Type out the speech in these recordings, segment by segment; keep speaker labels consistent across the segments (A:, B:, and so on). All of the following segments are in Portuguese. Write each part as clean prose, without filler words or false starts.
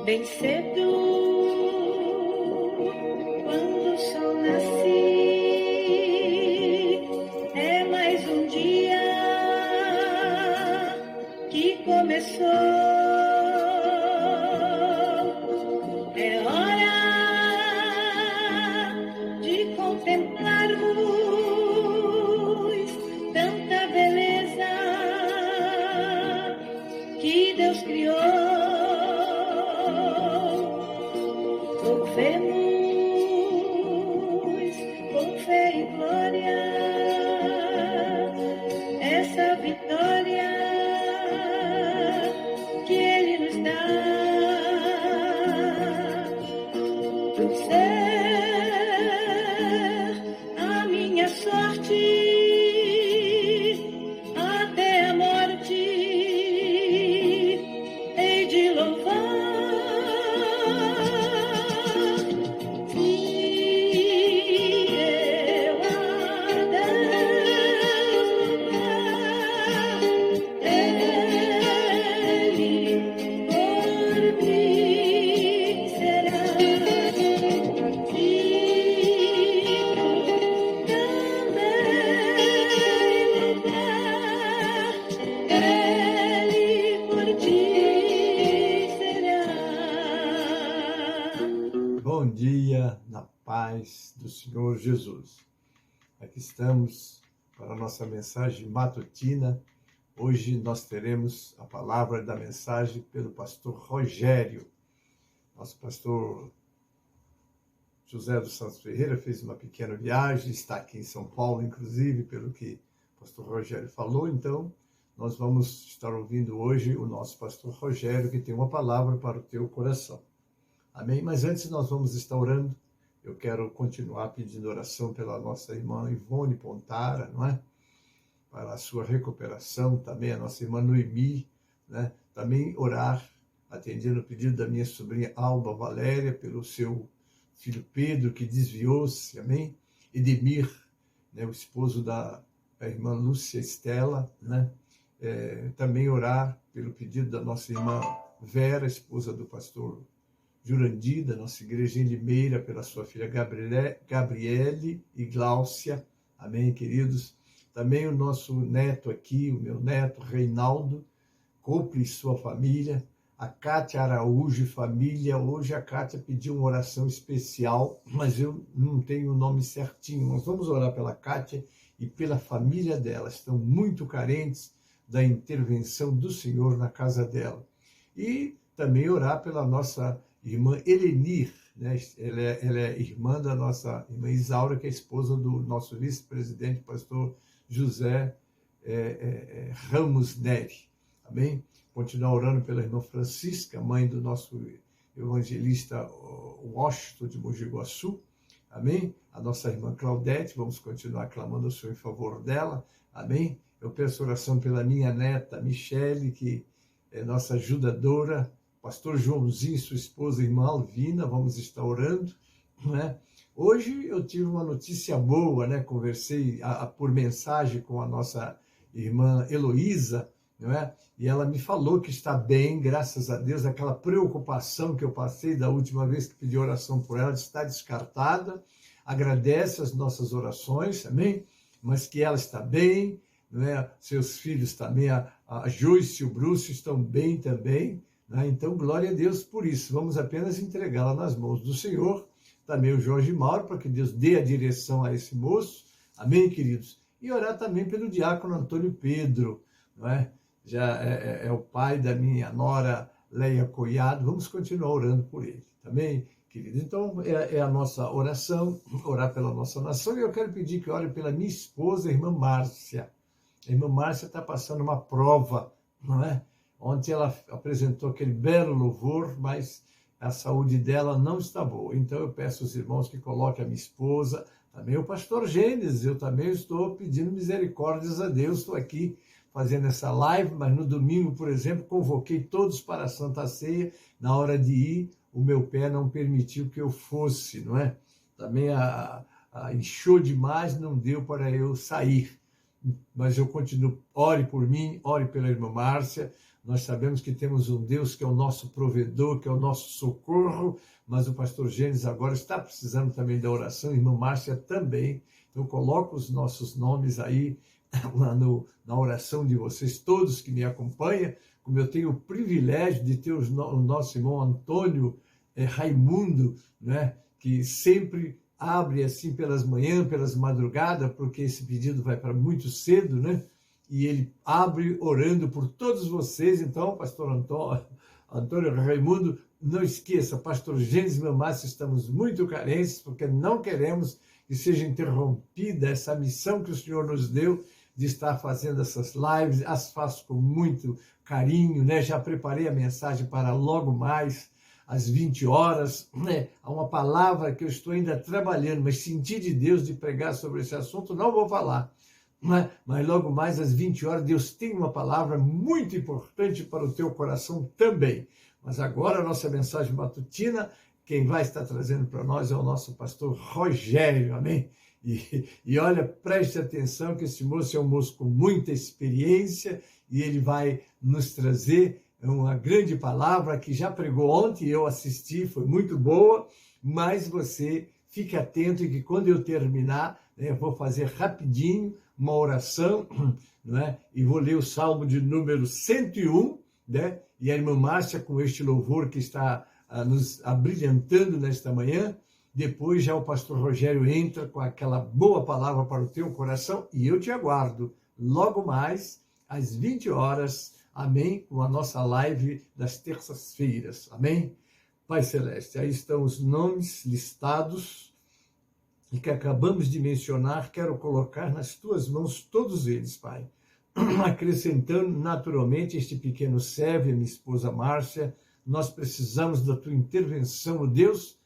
A: Bem cedo, quando o sol nasce, é mais um dia que começou. É hora de contemplarmos tanta beleza que Deus criou. Louvemos com fé e glória essa vitória que Ele nos dá. Por ser a minha sorte até a morte, hei de louvar.
B: Bom dia, na paz do Senhor Jesus. Aqui estamos para a nossa mensagem matutina. Hoje nós teremos a palavra da mensagem pelo pastor Rogério. Nosso pastor José dos Santos Ferreira fez uma pequena viagem, está aqui em São Paulo, inclusive, pelo que o pastor Rogério falou. Então, nós vamos estar ouvindo hoje o nosso pastor Rogério, que tem uma palavra para o teu coração. Amém? Mas antes nós vamos estar orando. Eu quero continuar pedindo oração pela nossa irmã Ivone Pontara, não é? Para a sua recuperação, também a nossa irmã Noemi, né? Também orar, atendendo o pedido da minha sobrinha Alba Valéria, pelo seu filho Pedro, que desviou-se, amém? Edemir, né? O esposo da irmã Lúcia Estela, né? Também orar pelo pedido da nossa irmã Vera, esposa do pastor Jurandir, da nossa igreja em Limeira, pela sua filha Gabriele e Gláucia, amém, queridos? Também o nosso neto aqui, o meu neto Reinaldo Copre e sua família, a Cátia Araújo e família. Hoje a Cátia pediu uma oração especial, mas eu não tenho o nome certinho. Nós vamos orar pela Cátia e pela família dela. Estão muito carentes da intervenção do Senhor na casa dela. E também orar pela nossa irmã Elenir, né? Ela é irmã da nossa irmã Isaura, que é esposa do nosso vice-presidente, pastor José Ramos Neri. Amém? Continuar orando pela irmã Francisca, mãe do nosso evangelista Washington de Mogi Guaçu. Amém? A nossa irmã Claudete, vamos continuar clamando ao Senhor em favor dela. Amém? Eu peço oração pela minha neta Michele, que é nossa ajudadora. Pastor Joãozinho, sua esposa, irmã Alvina, vamos estar orando, né? Hoje eu tive uma notícia boa, né? Conversei por mensagem com a nossa irmã Heloísa, não é? E ela me falou que está bem, graças a Deus. Aquela preocupação que eu passei da última vez que pedi oração por ela está descartada. Agradece as nossas orações, amém? Mas que ela está bem, não é? Seus filhos também, a Joyce e o Bruce estão bem também. Então, glória a Deus por isso. Vamos apenas entregá-la nas mãos do Senhor. Também o Jorge Mauro, para que Deus dê a direção a esse moço. Amém, queridos? E orar também pelo diácono Antônio Pedro, não é? Já é o pai da minha nora Leia Coiado. Vamos continuar orando por ele. Também, queridos? Então, é a nossa oração, orar pela nossa nação. E eu quero pedir que ore pela minha esposa, a irmã Márcia. A irmã Márcia está passando uma prova, não é? Ontem ela apresentou aquele belo louvor, mas a saúde dela não está boa. Então eu peço aos irmãos que coloquem a minha esposa, também o pastor Gênesis. Eu também estou pedindo misericórdias a Deus. Estou aqui fazendo essa live, mas no domingo, por exemplo, convoquei todos para a Santa Ceia. Na hora de ir, o meu pé não permitiu que eu fosse, não é? Também inchou demais, não deu para eu sair. Mas eu continuo, ore por mim, ore pela irmã Márcia, Nós sabemos que temos um Deus que é o nosso provedor, que é o nosso socorro, mas o pastor Gênesis agora está precisando também da oração, irmã Márcia também. Então, coloco os nossos nomes aí na oração de vocês todos que me acompanham, como eu tenho o privilégio de ter o nosso irmão Antônio Raimundo, né, que sempre abre assim pelas manhãs, pelas madrugadas, porque esse pedido vai para muito cedo, né? E ele abre orando por todos vocês. Então, pastor Antônio Raimundo, não esqueça, pastor Gênesis e Márcia, estamos muito carentes, porque não queremos que seja interrompida essa missão que o Senhor nos deu de estar fazendo essas lives. As faço com muito carinho, né? Já preparei a mensagem para logo mais, às 20 horas, né? Há uma palavra que eu estou ainda trabalhando, mas senti de Deus de pregar sobre esse assunto, não vou falar. Mas logo mais às 20 horas, Deus tem uma palavra muito importante para o teu coração também. Mas agora a nossa mensagem matutina, quem vai estar trazendo para nós é o nosso pastor Rogério, amém? E olha, preste atenção que esse moço é um moço com muita experiência e ele vai nos trazer uma grande palavra que já pregou ontem, eu assisti, foi muito boa, mas você fique atento e que quando eu terminar, né, eu vou fazer rapidinho uma oração, né, e vou ler o Salmo de número 101, né, e a irmã Márcia, com este louvor que está nos abrilhantando nesta manhã, depois já o pastor Rogério entra com aquela boa palavra para o teu coração e eu te aguardo logo mais às 20 horas, amém, com a nossa live das terças-feiras, amém? Pai Celeste, aí estão os nomes listados e que acabamos de mencionar, quero colocar nas tuas mãos todos eles, Pai, acrescentando naturalmente este pequeno servo e minha esposa Márcia. Nós precisamos da tua intervenção, ó Deus,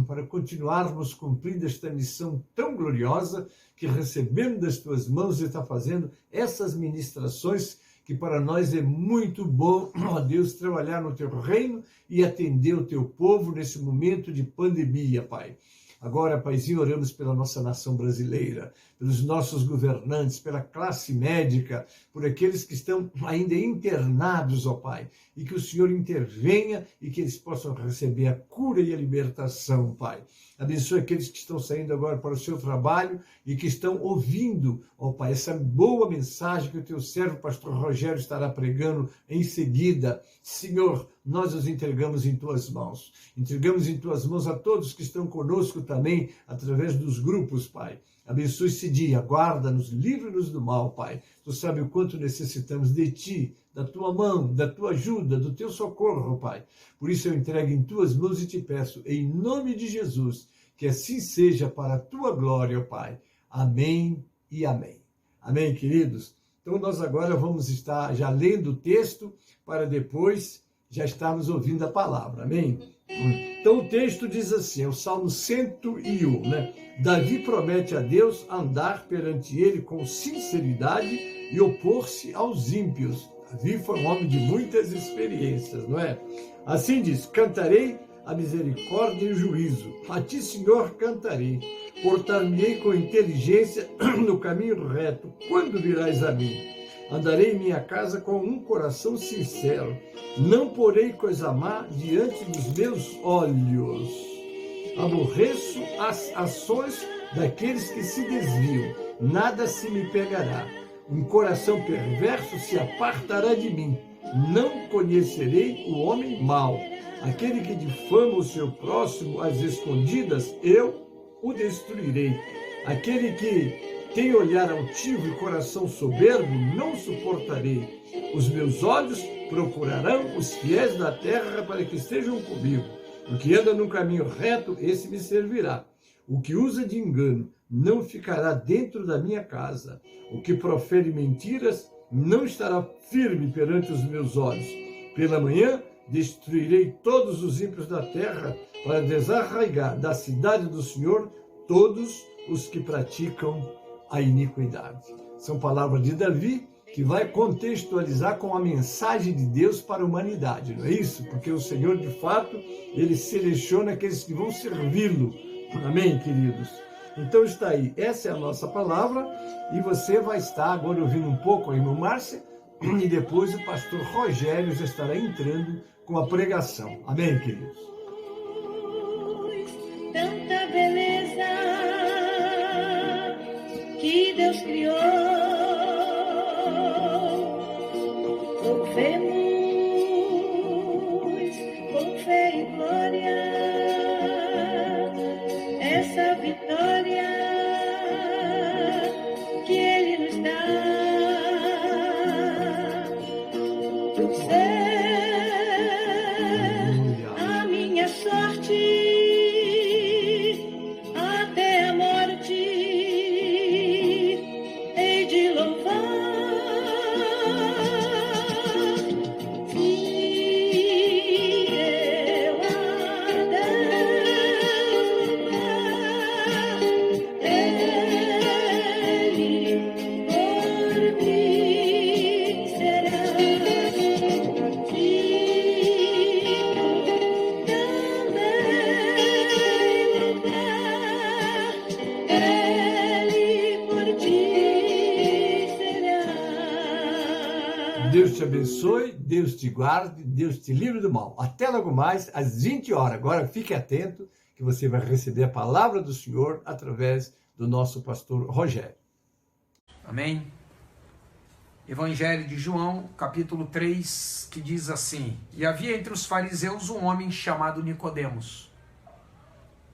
B: para continuarmos cumprindo esta missão tão gloriosa que recebemos das tuas mãos e está fazendo essas ministrações que para nós é muito bom, ó Deus, trabalhar no teu reino e atender o teu povo nesse momento de pandemia, Pai. Agora, Paizinho, oramos pela nossa nação brasileira, pelos nossos governantes, pela classe médica, por aqueles que estão ainda internados, ó Pai, e que o Senhor intervenha e que eles possam receber a cura e a libertação, Pai. Abençoe aqueles que estão saindo agora para o seu trabalho e que estão ouvindo, ó Pai, essa boa mensagem que o teu servo, pastor Rogério, estará pregando em seguida. Senhor, nós os entregamos em tuas mãos. Entregamos em tuas mãos a todos que estão conosco também, através dos grupos, Pai. Abençoe esse dia, guarda-nos, livra-nos do mal, Pai. Tu sabe o quanto necessitamos de Ti, da Tua mão, da Tua ajuda, do Teu socorro, Pai. Por isso eu entrego em Tuas mãos e te peço, em nome de Jesus, que assim seja para a Tua glória, Pai. Amém e amém. Amém, queridos? Então nós agora vamos estar já lendo o texto para depois já estarmos ouvindo a palavra, amém? Então o texto diz assim, é o Salmo 101, né? Davi promete a Deus andar perante ele com sinceridade e opor-se aos ímpios. Davi foi um homem de muitas experiências, não é? Assim diz, cantarei a misericórdia e o juízo. A ti, Senhor, cantarei. Portar-me-ei com inteligência no caminho reto. Quando virás a mim? Andarei em minha casa com um coração sincero. Não porei coisa má diante dos meus olhos. Aborreço as ações daqueles que se desviam. Nada se me pegará. Um coração perverso se apartará de mim. Não conhecerei o homem mau. Aquele que difama o seu próximo às escondidas, eu o destruirei. Aquele que tem olhar altivo e coração soberbo, não suportarei. Os meus olhos procurarão os fiéis da terra para que estejam comigo. O que anda no caminho reto, esse me servirá. O que usa de engano não ficará dentro da minha casa. O que profere mentiras não estará firme perante os meus olhos. Pela manhã destruirei todos os ímpios da terra para desarraigar da cidade do Senhor todos os que praticam a iniquidade. São palavras de Davi que vai contextualizar com a mensagem de Deus para a humanidade, não é isso? Porque o Senhor, de fato, ele seleciona aqueles que vão servi-lo. Amém, queridos? Então está aí, essa é a nossa palavra e você vai estar agora ouvindo um pouco a irmã Márcia e depois o pastor Rogério já estará entrando com a pregação. Amém, queridos?
A: Tanta beleza que Deus criou, louvemos com fé e glória essa vitória que Ele nos dá do céu, a minha sorte.
B: Deus te abençoe, Deus te guarde, Deus te livre do mal. Até logo mais, às 20 horas. Agora fique atento que você vai receber a palavra do Senhor através do nosso pastor Rogério.
C: Amém? Evangelho de João, capítulo 3, que diz assim: E havia entre os fariseus um homem chamado Nicodemos,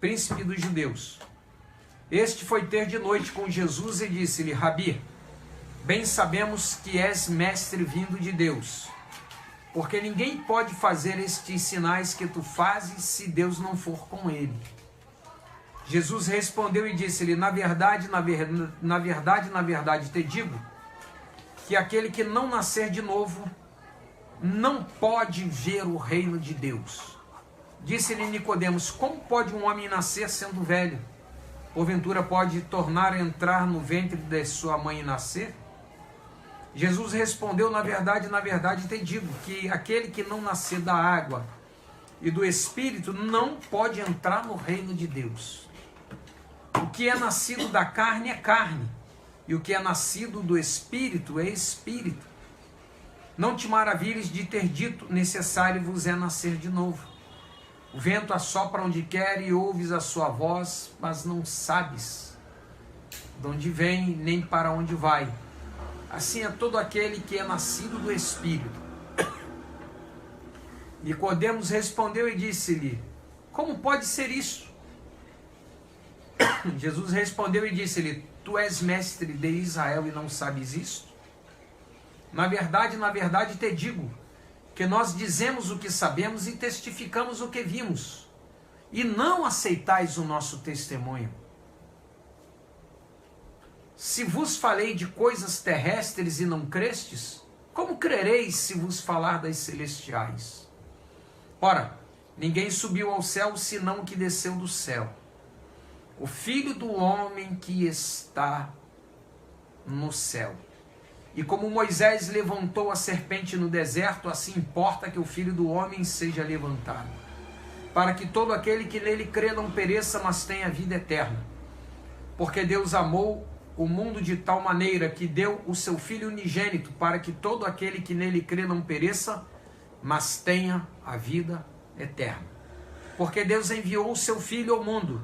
C: príncipe dos judeus. Este foi ter de noite com Jesus e disse-lhe: Rabi, bem sabemos que és mestre vindo de Deus, porque ninguém pode fazer estes sinais que tu fazes se Deus não for com ele. Jesus respondeu e disse-lhe: na verdade te digo, que aquele que não nascer de novo não pode ver o reino de Deus. Disse-lhe Nicodemos: como pode um homem nascer sendo velho? Porventura pode tornar a entrar no ventre de sua mãe e nascer? Jesus respondeu: na verdade te digo, que aquele que não nascer da água e do Espírito não pode entrar no reino de Deus. O que é nascido da carne é carne, e o que é nascido do Espírito é Espírito. Não te maravilhes de ter dito: necessário vos é nascer de novo. O vento assopra onde quer e ouves a sua voz, mas não sabes de onde vem nem para onde vai. Assim é todo aquele que é nascido do Espírito. Nicodemos respondeu e disse-lhe: como pode ser isso? Jesus respondeu e disse-lhe: tu és mestre de Israel e não sabes isto? Na verdade te digo, que nós dizemos o que sabemos e testificamos o que vimos, e não aceitais o nosso testemunho. Se vos falei de coisas terrestres e não crestes, como crereis se vos falar das celestiais? Ora, ninguém subiu ao céu senão o que desceu do céu, o Filho do homem que está no céu. E como Moisés levantou a serpente no deserto, assim importa que o Filho do homem seja levantado, para que todo aquele que nele crê não pereça, mas tenha vida eterna. Porque Deus amou o mundo de tal maneira que deu o seu Filho unigênito, para que todo aquele que nele crê não pereça, mas tenha a vida eterna. Porque Deus enviou o seu Filho ao mundo,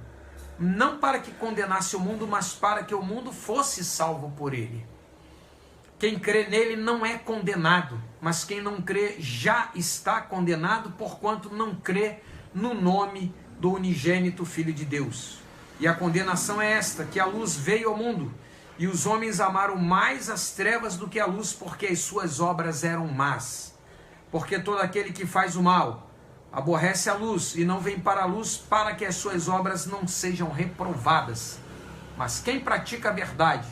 C: não para que condenasse o mundo, mas para que o mundo fosse salvo por ele. Quem crê nele não é condenado, mas quem não crê já está condenado, porquanto não crê no nome do unigênito Filho de Deus. E a condenação é esta, que a luz veio ao mundo, e os homens amaram mais as trevas do que a luz, porque as suas obras eram más. Porque todo aquele que faz o mal aborrece a luz, e não vem para a luz, para que as suas obras não sejam reprovadas. Mas quem pratica a verdade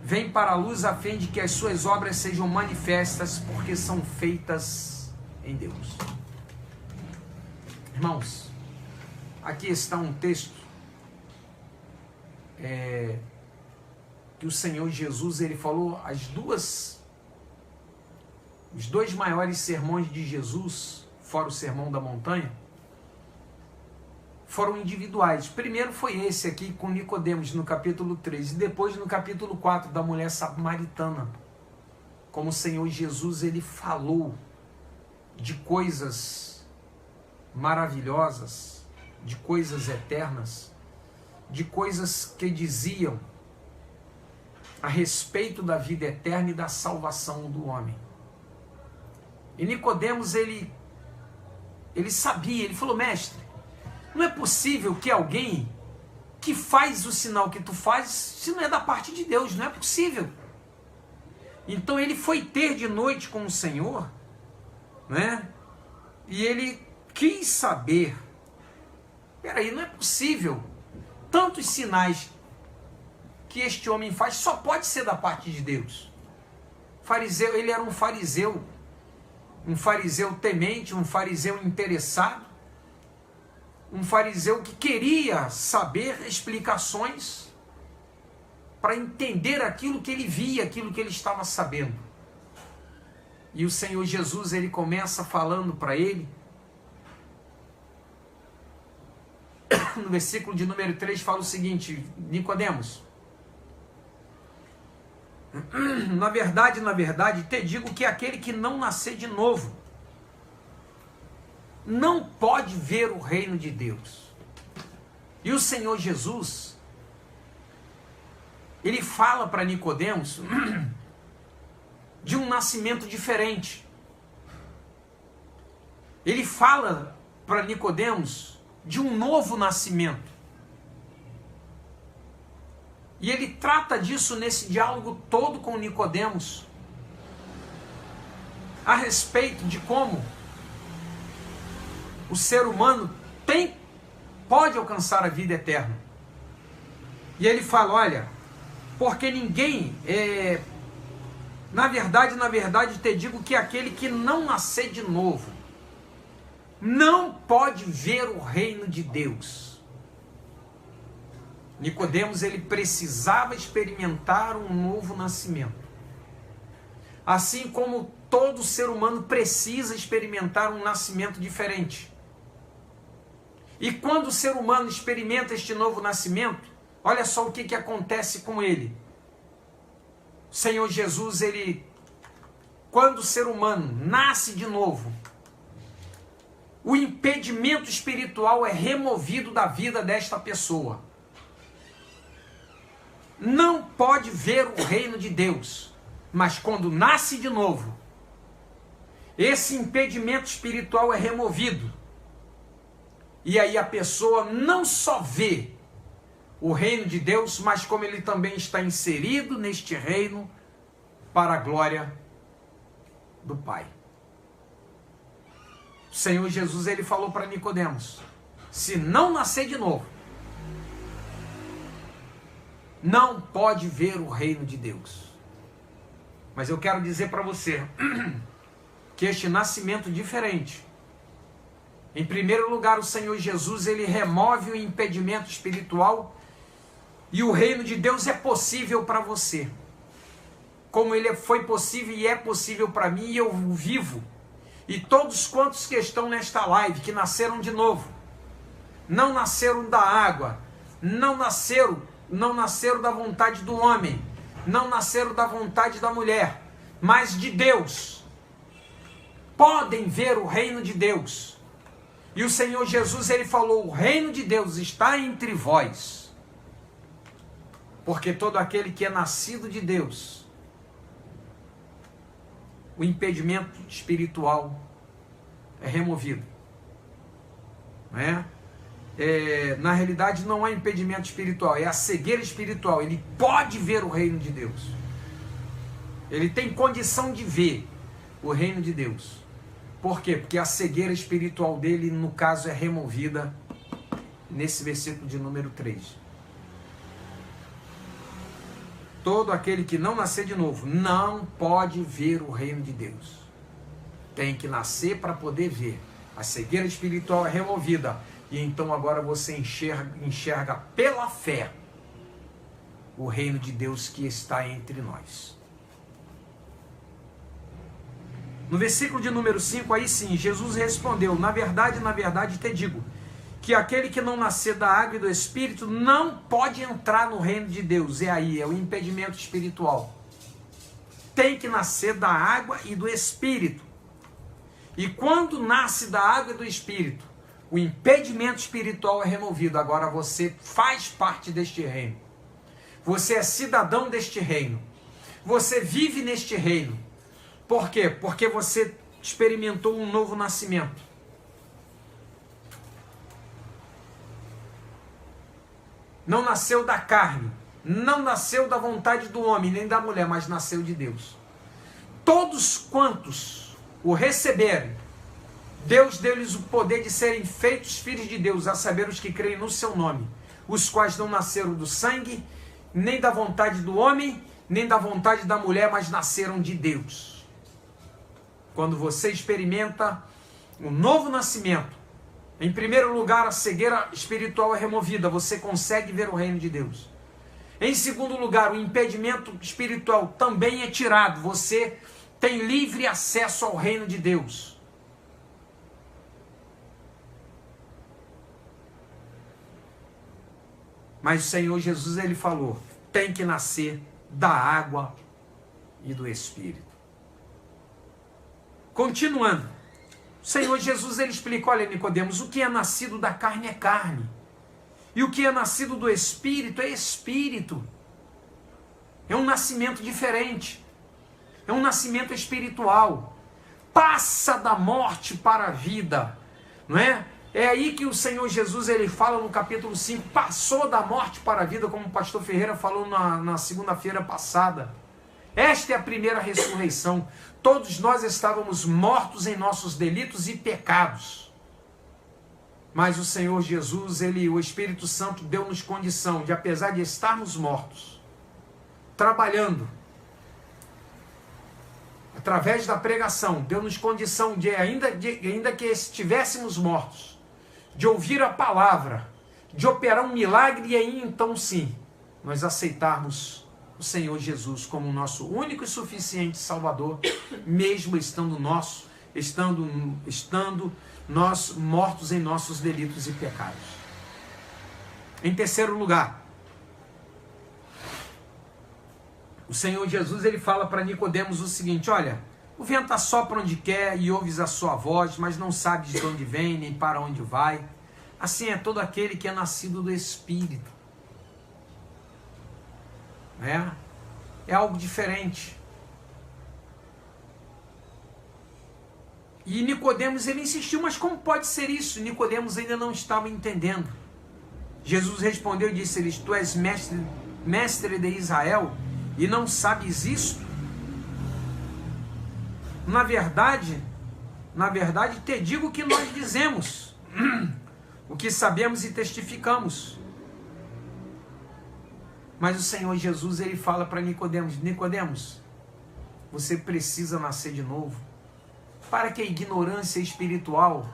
C: vem para a luz, a fim de que as suas obras sejam manifestas, porque são feitas em Deus. Irmãos, aqui está um texto que o Senhor Jesus, ele falou os dois maiores sermões de Jesus, fora o Sermão da Montanha, foram individuais. Primeiro foi esse aqui com Nicodemos no capítulo 3, e depois no capítulo 4 da mulher samaritana. como o Senhor Jesus ele falou de coisas maravilhosas, de coisas eternas, de coisas que diziam a respeito da vida eterna e da salvação do homem. E Nicodemos, ele sabia, ele falou: mestre, não é possível que alguém que faz o sinal que tu faz, se não é da parte de Deus, não é possível. Então ele foi ter de noite com o Senhor, né? E ele quis saber, peraí, não é possível, tantos sinais que este homem faz, só pode ser da parte de Deus. Fariseu, ele era um fariseu temente, um fariseu interessado, um fariseu que queria saber explicações para entender aquilo que ele via, aquilo que ele estava sabendo. E o Senhor Jesus, ele começa falando para ele, no versículo de número 3, fala o seguinte: Nicodemos, na verdade, te digo que aquele que não nascer de novo, não pode ver o reino de Deus. E o Senhor Jesus, ele fala para Nicodemos de um nascimento diferente. Ele fala para Nicodemos de um novo nascimento. E ele trata disso nesse diálogo todo com Nicodemos, a respeito de como o ser humano pode alcançar a vida eterna. E ele fala: olha, porque ninguém, na verdade te digo que aquele que não nascer de novo, não pode ver o reino de Deus. Nicodemos, ele precisava experimentar um novo nascimento. Assim como todo ser humano precisa experimentar um nascimento diferente. E quando o ser humano experimenta este novo nascimento, olha só o que acontece com ele. O Senhor Jesus, quando o ser humano nasce de novo, o impedimento espiritual é removido da vida desta pessoa. Não pode ver o reino de Deus, mas quando nasce de novo, esse impedimento espiritual é removido. E aí a pessoa não só vê o reino de Deus, mas como ele também está inserido neste reino para a glória do Pai. O Senhor Jesus, ele falou para Nicodemos: se não nascer de novo, não pode ver o reino de Deus. Mas eu quero dizer para você que este nascimento diferente, em primeiro lugar, o Senhor Jesus, ele remove o impedimento espiritual e o reino de Deus é possível para você. Como ele foi possível e é possível para mim, e eu vivo. E todos quantos que estão nesta live, que nasceram de novo, não nasceram da água, não nasceram da vontade do homem, não nasceram da vontade da mulher, mas de Deus, podem ver o reino de Deus. E o Senhor Jesus, ele falou: o reino de Deus está entre vós, porque todo aquele que é nascido de Deus, o impedimento espiritual é removido, não é? Na realidade não há impedimento espiritual, é a cegueira espiritual. Ele pode ver o reino de Deus, ele tem condição de ver o reino de Deus. Por quê? Porque a cegueira espiritual dele, no caso, é removida nesse versículo de número 3. Todo aquele que não nascer de novo não pode ver o reino de Deus. Tem que nascer para poder ver. A cegueira espiritual é removida. E então agora você enxerga pela fé o reino de Deus que está entre nós. No versículo de número 5, aí sim, Jesus respondeu: na verdade te digo, que aquele que não nascer da água e do Espírito não pode entrar no reino de Deus. É aí, é o impedimento espiritual. tem que nascer da água e do Espírito. E quando nasce da água e do Espírito, o impedimento espiritual é removido. Agora você faz parte deste reino. Você é cidadão deste reino. Você vive neste reino. Por quê? Porque você experimentou um novo nascimento. Não nasceu da carne, não nasceu da vontade do homem, nem da mulher, mas nasceu de Deus. Todos quantos o receberem, Deus deu-lhes o poder de serem feitos filhos de Deus, a saber, os que creem no seu nome, os quais não nasceram do sangue, nem da vontade do homem, nem da vontade da mulher, mas nasceram de Deus. Quando você experimenta um novo nascimento, em primeiro lugar, a cegueira espiritual é removida, você consegue ver o reino de Deus. Em segundo lugar, o impedimento espiritual também é tirado, você tem livre acesso ao reino de Deus. Mas o Senhor Jesus, ele falou, tem que nascer da água e do Espírito. Continuando, o Senhor Jesus, ele explica, olha, Nicodemos, o que é nascido da carne é carne, e o que é nascido do Espírito é Espírito. É um nascimento diferente, é um nascimento espiritual, passa da morte para a vida, não é? É aí que o Senhor Jesus, ele fala no capítulo 5, passou da morte para a vida, como o pastor Ferreira falou na segunda-feira passada. Esta é a primeira ressurreição. Todos nós estávamos mortos em nossos delitos e pecados. Mas o Senhor Jesus, o Espírito Santo, deu-nos condição de, apesar de estarmos mortos, trabalhando, através da pregação, deu-nos condição de, ainda que estivéssemos mortos, de ouvir a palavra, de operar um milagre, e aí então sim, nós aceitarmos o Senhor Jesus como nosso único e suficiente Salvador, mesmo estando nós mortos em nossos delitos e pecados. Em terceiro lugar, o Senhor Jesus, ele fala para Nicodemos o seguinte, olha, o vento assopra onde quer e ouves a sua voz, mas não sabes de onde vem nem para onde vai. Assim é todo aquele que é nascido do Espírito. É algo diferente. E Nicodemos, ele insistiu, mas como pode ser isso? Nicodemos ainda não estava entendendo. Jesus respondeu e disse-lhes, tu és mestre de Israel e não sabes isto? Na verdade, te digo o que nós dizemos, o que sabemos e testificamos. Mas o Senhor Jesus, ele fala para Nicodemos, Nicodemos, você precisa nascer de novo, para que a ignorância espiritual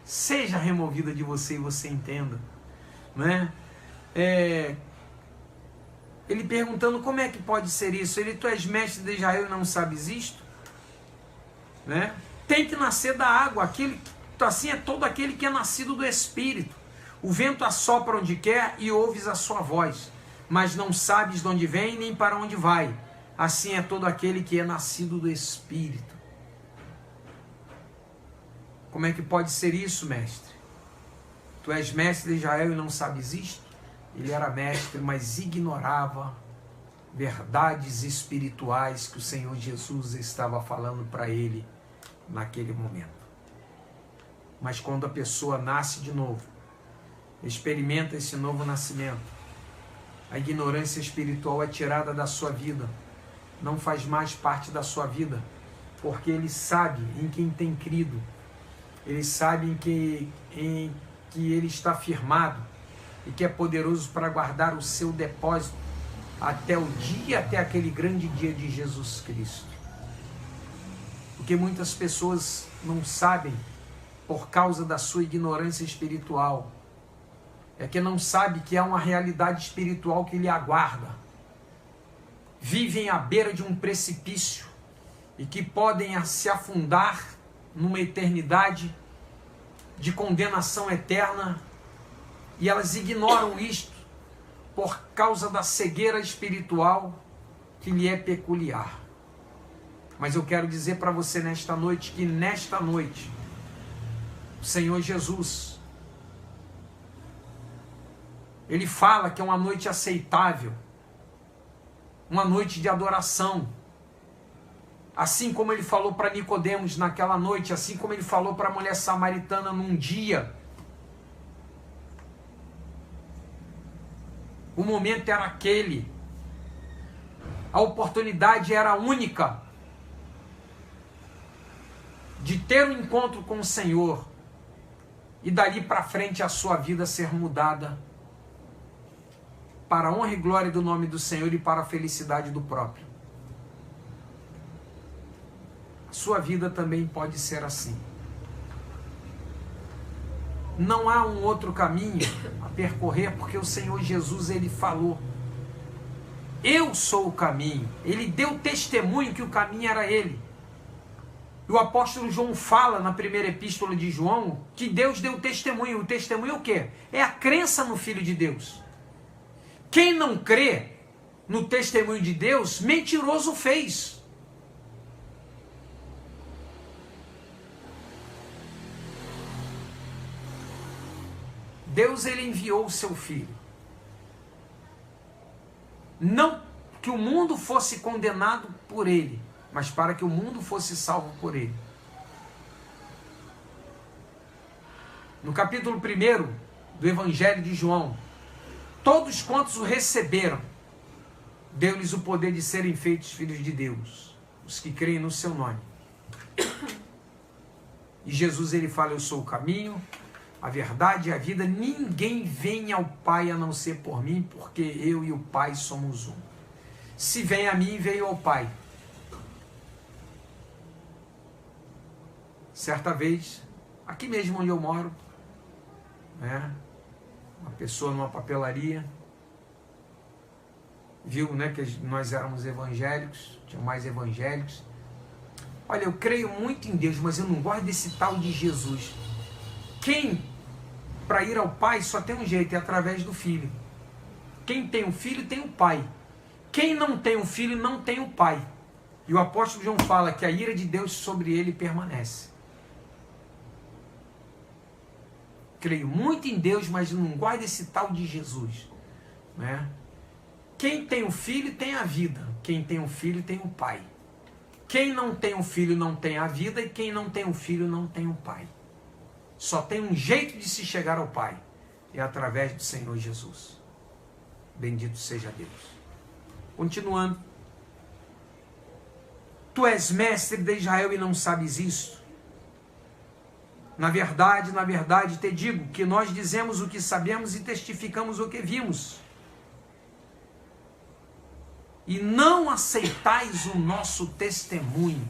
C: seja removida de você e você entenda, né? Ele perguntando, como é que pode ser isso? Tu és mestre de Israel e não sabes isto? Né? Tem que nascer da água, assim é todo aquele que é nascido do Espírito. O vento assopra onde quer e ouves a sua voz, mas não sabes de onde vem nem para onde vai. Assim é todo aquele que é nascido do Espírito. Como é que pode ser isso, mestre? Tu és mestre de Israel e não sabes isto? Ele era mestre, mas ignorava verdades espirituais que o Senhor Jesus estava falando para ele naquele momento. Mas quando a pessoa nasce de novo, experimenta esse novo nascimento, a ignorância espiritual é tirada da sua vida, não faz mais parte da sua vida, porque ele sabe em quem tem crido, ele sabe em que ele está firmado e que é poderoso para guardar o seu depósito até aquele grande dia de Jesus Cristo. Porque muitas pessoas não sabem, por causa da sua ignorância espiritual, é que não sabe que há uma realidade espiritual que lhe aguarda. Vivem à beira de um precipício e que podem se afundar numa eternidade de condenação eterna, e elas ignoram isto por causa da cegueira espiritual que lhe é peculiar. Mas eu quero dizer para você nesta noite que nesta noite o Senhor Jesus, Ele fala que é uma noite aceitável, uma noite de adoração. Assim como Ele falou para Nicodemos naquela noite, assim como Ele falou para a mulher samaritana num dia. O momento era aquele. A oportunidade era única de ter um encontro com o Senhor e dali para frente a sua vida ser mudada para a honra e glória do nome do Senhor e para a felicidade do próprio. A sua vida também pode ser assim. Não há um outro caminho a percorrer, porque o Senhor Jesus, Ele falou: eu sou o caminho. Ele deu testemunho que o caminho era Ele. E o apóstolo João fala na primeira epístola de João que Deus deu testemunho. O testemunho é o quê? É a crença no Filho de Deus. Quem não crê no testemunho de Deus, mentiroso fez. Deus, Ele enviou o seu Filho. Não que o mundo fosse condenado por Ele, mas para que o mundo fosse salvo por Ele. No capítulo 1 do Evangelho de João, todos quantos o receberam, deu-lhes o poder de serem feitos filhos de Deus, os que creem no seu nome. E Jesus, Ele fala: eu sou o caminho, a verdade e a vida. Ninguém vem ao Pai a não ser por mim, porque eu e o Pai somos um. Se vem a mim, veio ao Pai. Certa vez, aqui mesmo onde eu moro, né, uma pessoa numa papelaria viu, né, que nós éramos evangélicos, tinha mais evangélicos. Olha, eu creio muito em Deus, mas eu não gosto desse tal de Jesus. Quem, para ir ao Pai, só tem um jeito, é através do Filho. Quem tem o Filho tem o Pai. Quem não tem o Filho não tem o Pai. E o apóstolo João fala que a ira de Deus sobre ele permanece. Creio muito em Deus, mas não gosto desse tal de Jesus, né? Quem tem o Filho tem a vida. Quem tem o Filho tem o Pai. Quem não tem o Filho não tem a vida, e quem não tem o Filho não tem o Pai. Só tem um jeito de se chegar ao Pai, é através do Senhor Jesus. Bendito seja Deus. Continuando. Tu és mestre de Israel e não sabes isto? Na verdade, te digo que nós dizemos o que sabemos e testificamos o que vimos. E não aceitais o nosso testemunho.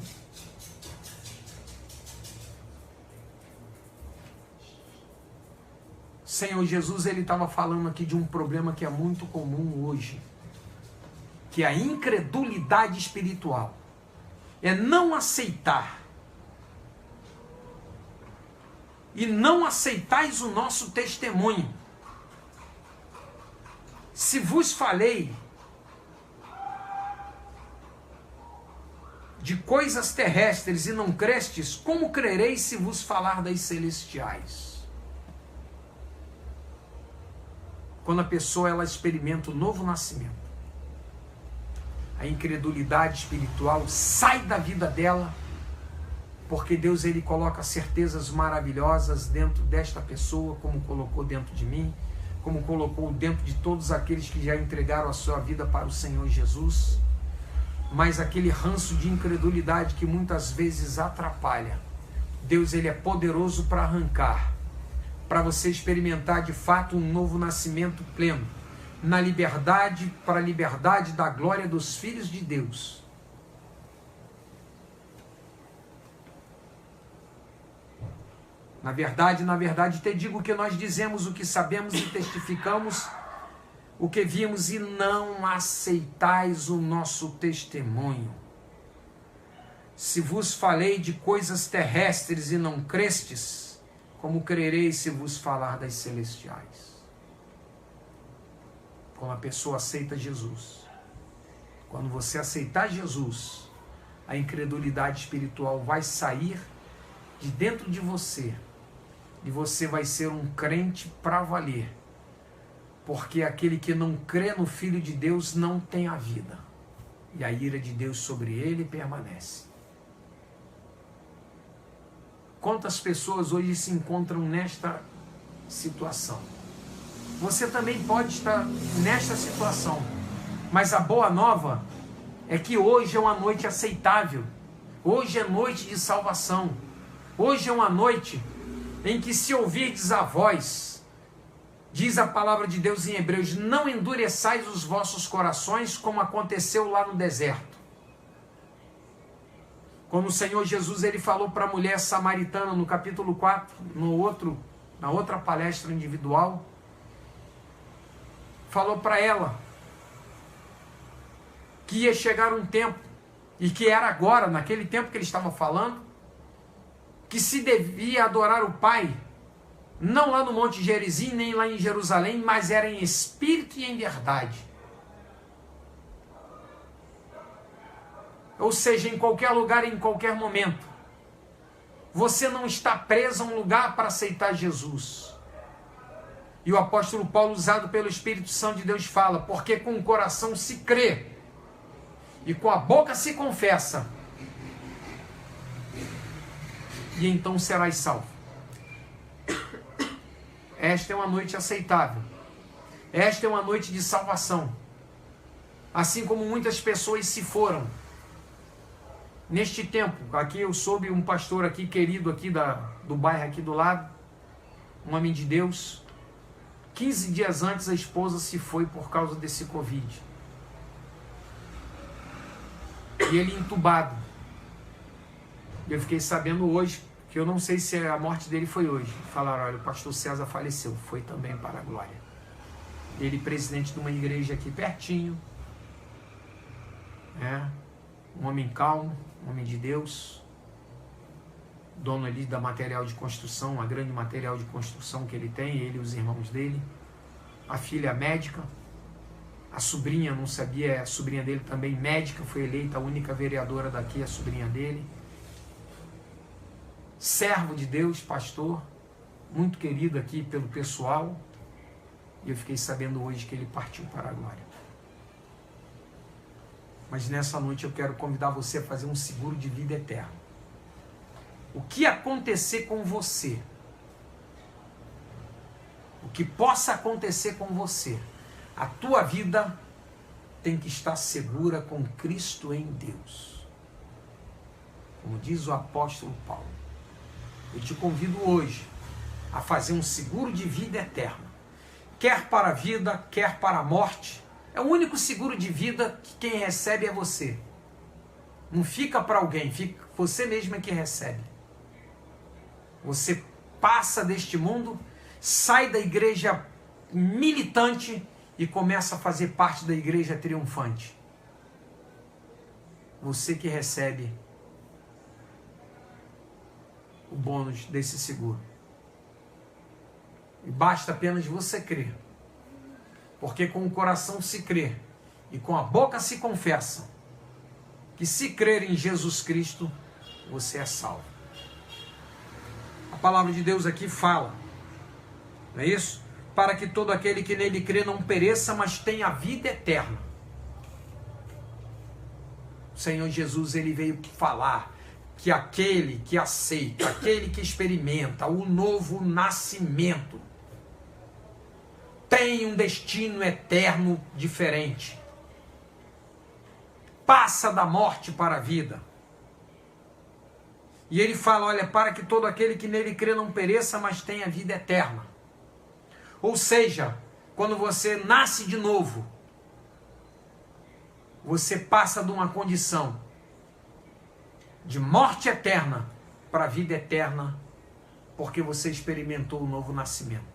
C: Senhor Jesus, Ele estava falando aqui de um problema que é muito comum hoje, que é a incredulidade espiritual. É não aceitar. E não aceitais o nosso testemunho. Se vos falei de coisas terrestres e não crestes, como crereis se vos falar das celestiais? Quando a pessoa ela experimenta o novo nascimento, a incredulidade espiritual sai da vida dela, porque Deus, Ele coloca certezas maravilhosas dentro desta pessoa, como colocou dentro de mim, como colocou dentro de todos aqueles que já entregaram a sua vida para o Senhor Jesus. Mas aquele ranço de incredulidade que muitas vezes atrapalha, Deus, Ele é poderoso para arrancar, para você experimentar de fato um novo nascimento pleno, na liberdade, para a liberdade da glória dos filhos de Deus. Na verdade, te digo que nós dizemos o que sabemos e testificamos o que vimos, e não aceitais o nosso testemunho. Se vos falei de coisas terrestres e não crestes, como crereis se vos falar das celestiais? Quando a pessoa aceita Jesus, quando você aceitar Jesus, a incredulidade espiritual vai sair de dentro de você e você vai ser um crente para valer, porque aquele que não crê no Filho de Deus não tem a vida, e a ira de Deus sobre ele permanece. Quantas pessoas hoje se encontram nesta situação? Você também pode estar nesta situação, mas a boa nova é que hoje é uma noite aceitável, hoje é noite de salvação, hoje é uma noite em que, se ouvirdes a voz, diz a palavra de Deus em Hebreus, não endureçais os vossos corações como aconteceu lá no deserto. Quando o Senhor Jesus ele falou para a mulher samaritana no capítulo 4, na outra palestra individual, falou para ela que ia chegar um tempo, e que era agora, naquele tempo que ele estava falando, que se devia adorar o Pai, não lá no Monte Gerizim, nem lá em Jerusalém, mas era em espírito e em verdade. Ou seja, em qualquer lugar, em qualquer momento. Você não está preso a um lugar para aceitar Jesus. E o apóstolo Paulo, usado pelo Espírito Santo de Deus, fala, porque com o coração se crê, e com a boca se confessa, e então serás salvo. Esta é uma noite aceitável. Esta é uma noite de salvação. Assim como muitas pessoas se foram neste tempo. Aqui eu soube um pastor aqui, querido aqui do bairro aqui do lado, um homem de Deus, 15 dias antes a esposa se foi por causa desse Covid. E ele entubado. E eu fiquei sabendo hoje, que eu não sei se a morte dele foi hoje. Falaram, olha, o pastor César faleceu, foi também para a glória. Ele presidente de uma igreja aqui pertinho, um homem calmo, um homem de Deus, dono ali da material de construção, uma grande material de construção que ele tem, ele e os irmãos dele, a filha médica, a sobrinha, não sabia, a sobrinha dele também médica, foi eleita a única vereadora daqui, a sobrinha dele, servo de Deus, pastor, muito querido aqui pelo pessoal, e eu fiquei sabendo hoje que ele partiu para a glória. Mas nessa noite eu quero convidar você a fazer um seguro de vida eterna. O que acontecer com você, o que possa acontecer com você, a tua vida tem que estar segura com Cristo em Deus. Como diz o apóstolo Paulo, eu te convido hoje a fazer um seguro de vida eterna. Quer para a vida, quer para a morte. É o único seguro de vida que quem recebe é você. Não fica para alguém, fica você mesmo é que recebe. Você passa deste mundo, sai da igreja militante e começa a fazer parte da igreja triunfante. Você que recebe o bônus desse seguro. E basta apenas você crer. Porque com o coração se crê e com a boca se confessa que, se crer em Jesus Cristo, você é salvo. A palavra de Deus aqui fala, não é isso? Para que todo aquele que nele crê não pereça, mas tenha vida eterna. O Senhor Jesus, ele veio falar que aquele que aceita, aquele que experimenta o novo nascimento, tem um destino eterno diferente. Passa da morte para a vida. E ele fala, olha, para que todo aquele que nele crê não pereça, mas tenha vida eterna. Ou seja, quando você nasce de novo, você passa de uma condição de morte eterna para a vida eterna, porque você experimentou o novo nascimento.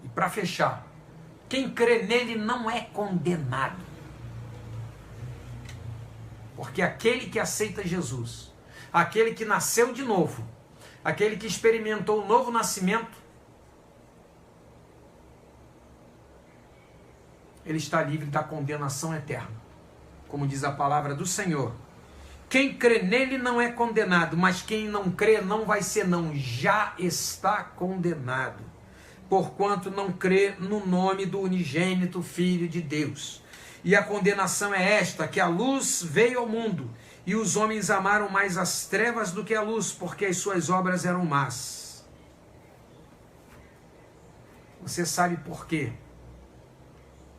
C: E para fechar, quem crê nele não é condenado. Porque aquele que aceita Jesus, aquele que nasceu de novo, aquele que experimentou o novo nascimento, ele está livre da condenação eterna. Como diz a palavra do Senhor, quem crê nele não é condenado, mas quem não crê não vai ser não, já está condenado, porquanto não crê no nome do unigênito Filho de Deus. E a condenação é esta, que a luz veio ao mundo, e os homens amaram mais as trevas do que a luz, porque as suas obras eram más. Você sabe por quê?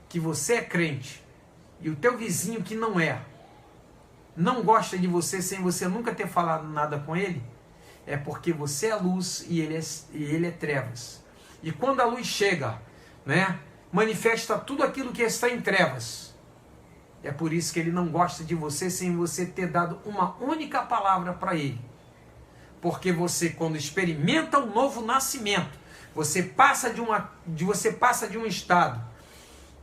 C: Que você é crente, e o teu vizinho que não é, não gosta de você sem você nunca ter falado nada com ele, é porque você é luz e ele é trevas. E quando a luz chega, né, manifesta tudo aquilo que está em trevas. É por isso que ele não gosta de você sem você ter dado uma única palavra para ele. Porque você, quando experimenta um novo nascimento, você passa de um estado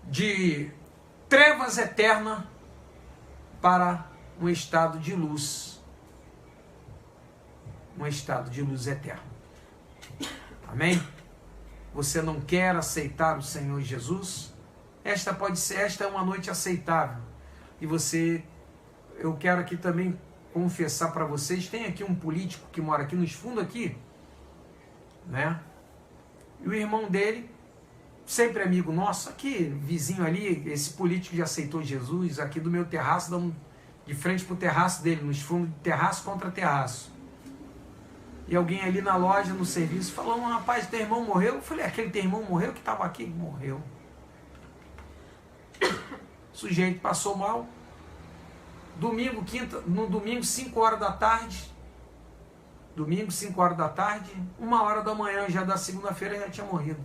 C: de trevas eterna para um estado de luz. Um estado de luz eterna. Amém? Você não quer aceitar o Senhor Jesus? Esta é uma noite aceitável. E eu quero aqui também confessar para vocês, tem aqui um político que mora aqui nos fundos aqui, né? E o irmão dele, sempre amigo nosso, aqui, vizinho ali, esse político já aceitou Jesus, aqui do meu terraço, de frente para o terraço dele, nos fundos de terraço contra terraço. E alguém ali na loja, no serviço, falou, rapaz, teu irmão morreu? Eu falei, aquele teu irmão morreu que estava aqui? Morreu. O sujeito passou mal. No domingo, 5 horas da tarde, 1h da manhã, já da segunda-feira, já tinha morrido.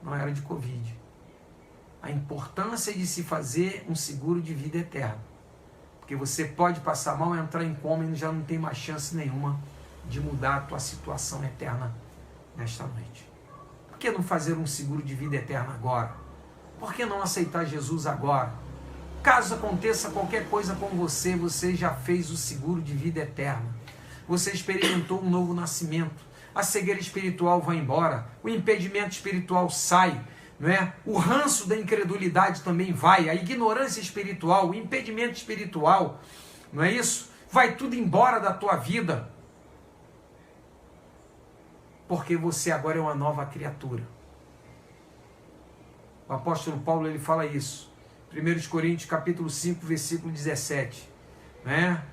C: Não era de Covid. A importância de se fazer um seguro de vida eterna. Porque você pode passar mal, entrar em coma e já não tem mais chance nenhuma de mudar a tua situação eterna nesta noite. Por que não fazer um seguro de vida eterna agora? Por que não aceitar Jesus agora? Caso aconteça qualquer coisa com você, você já fez o seguro de vida eterna. Você experimentou um novo nascimento. A cegueira espiritual vai embora. O impedimento espiritual sai. Não é? O ranço da incredulidade também vai. A ignorância espiritual, o impedimento espiritual, não é isso? Vai tudo embora da tua vida. Porque você agora é uma nova criatura. O apóstolo Paulo, ele fala isso. 1 Coríntios capítulo 5, versículo 17. Né?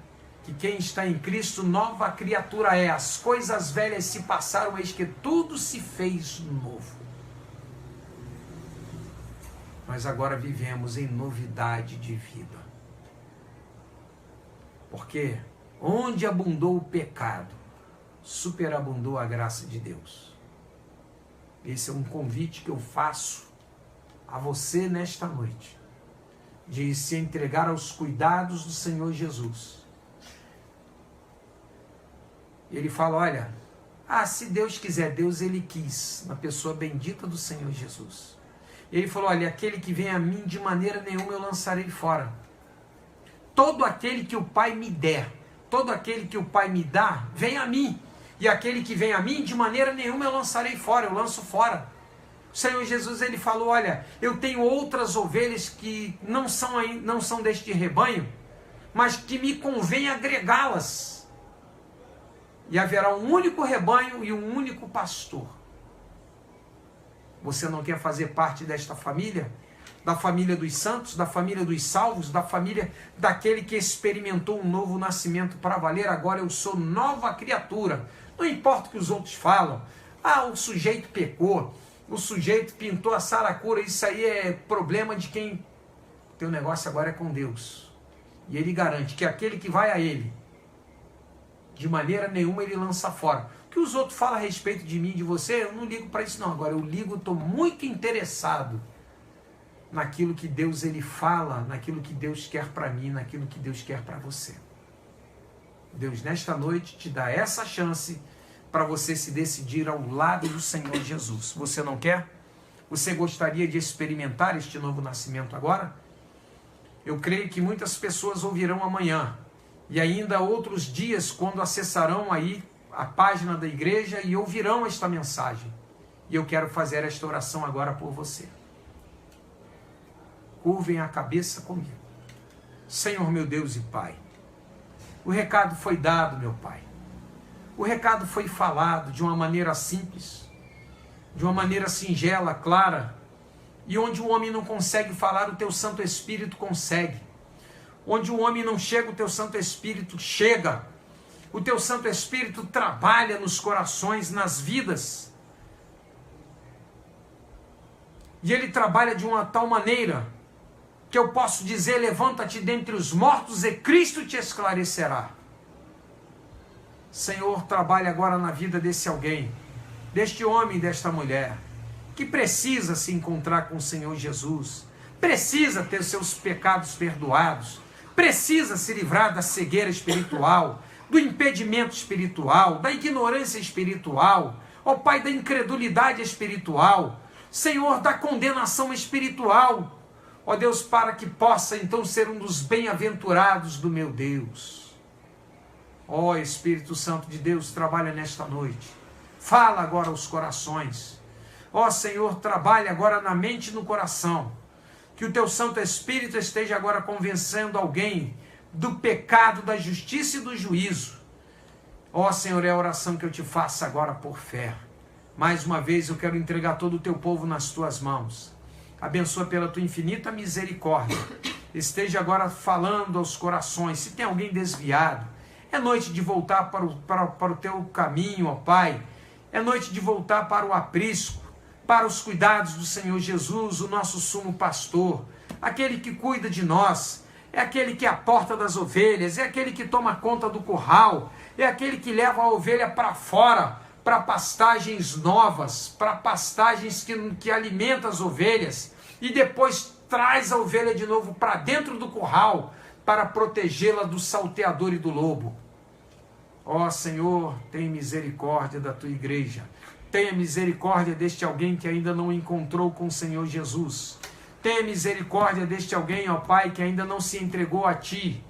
C: Que quem está em Cristo, nova criatura é. As coisas velhas se passaram, eis que tudo se fez novo. Nós agora vivemos em novidade de vida. Porque onde abundou o pecado, superabundou a graça de Deus. Esse é um convite que eu faço a você nesta noite, de se entregar aos cuidados do Senhor Jesus. Ele fala, olha, se Deus quiser, Deus ele quis, na pessoa bendita do Senhor Jesus. Ele falou, olha, aquele que vem a mim, de maneira nenhuma eu lançarei fora. Todo aquele que o Pai me der, todo aquele que o Pai me dá, vem a mim. E aquele que vem a mim, de maneira nenhuma eu lançarei fora, eu lanço fora. O Senhor Jesus, ele falou, olha, eu tenho outras ovelhas que não são deste rebanho, mas que me convém agregá-las. E haverá um único rebanho e um único pastor. Você não quer fazer parte desta família? Da família dos santos, da família dos salvos, da família daquele que experimentou um novo nascimento para valer? Agora eu sou nova criatura. Não importa o que os outros falam. O sujeito pecou, o sujeito pintou a saracura, isso aí é problema de quem... O teu negócio agora é com Deus. E ele garante que aquele que vai a ele, de maneira nenhuma ele lança fora. O que os outros falam a respeito de mim e de você, eu não ligo para isso não. Agora eu ligo, estou muito interessado naquilo que Deus ele fala, naquilo que Deus quer para mim, naquilo que Deus quer para você. Deus nesta noite te dá essa chance para você se decidir ao lado do Senhor Jesus. Você não quer? Você gostaria de experimentar este novo nascimento agora? Eu creio que muitas pessoas ouvirão amanhã e ainda outros dias quando acessarão aí a página da igreja e ouvirão esta mensagem. E eu quero fazer esta oração agora por você. curvem a cabeça comigo. Senhor meu Deus e Pai, o recado foi dado, meu Pai. O recado foi falado de uma maneira simples, de uma maneira singela, clara, e onde o homem não consegue falar, o Teu Santo Espírito consegue. Onde o homem não chega, o Teu Santo Espírito chega. O Teu Santo Espírito trabalha nos corações, nas vidas. E Ele trabalha de uma tal maneira que eu posso dizer: levanta-te dentre os mortos e Cristo te esclarecerá. Senhor, trabalha agora na vida desse alguém, deste homem e desta mulher, que precisa se encontrar com o Senhor Jesus, precisa ter seus pecados perdoados, precisa se livrar da cegueira espiritual, do impedimento espiritual, da ignorância espiritual, ó Pai, da incredulidade espiritual, Senhor, da condenação espiritual, ó Deus, para que possa então ser um dos bem-aventurados do meu Deus. Ó Espírito Santo de Deus, trabalha nesta noite, fala agora aos corações, ó Senhor, trabalha agora na mente e no coração, que o Teu Santo Espírito esteja agora convencendo alguém do pecado, da justiça e do juízo. Ó Senhor, é a oração que eu te faço agora por fé. Mais uma vez eu quero entregar todo o Teu povo nas Tuas mãos. Abençoa pela Tua infinita misericórdia. Esteja agora falando aos corações. Se tem alguém desviado, é noite de voltar para o Teu caminho, ó Pai. É noite de voltar para o aprisco, para os cuidados do Senhor Jesus, o nosso sumo pastor, aquele que cuida de nós, é aquele que é a porta das ovelhas, é aquele que toma conta do curral, é aquele que leva a ovelha para fora, para pastagens novas, para pastagens que alimentam as ovelhas, e depois traz a ovelha de novo para dentro do curral, para protegê-la do salteador e do lobo. Ó Senhor, tem misericórdia da Tua igreja. Tenha misericórdia deste alguém que ainda não encontrou com o Senhor Jesus. Tenha misericórdia deste alguém, ó Pai, que ainda não se entregou a Ti.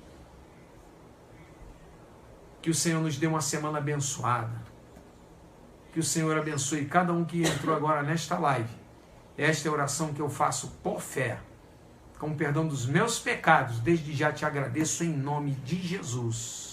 C: Que o Senhor nos dê uma semana abençoada. Que o Senhor abençoe cada um que entrou agora nesta live. Esta é a oração que eu faço por fé. Com o perdão dos meus pecados, desde já te agradeço em nome de Jesus.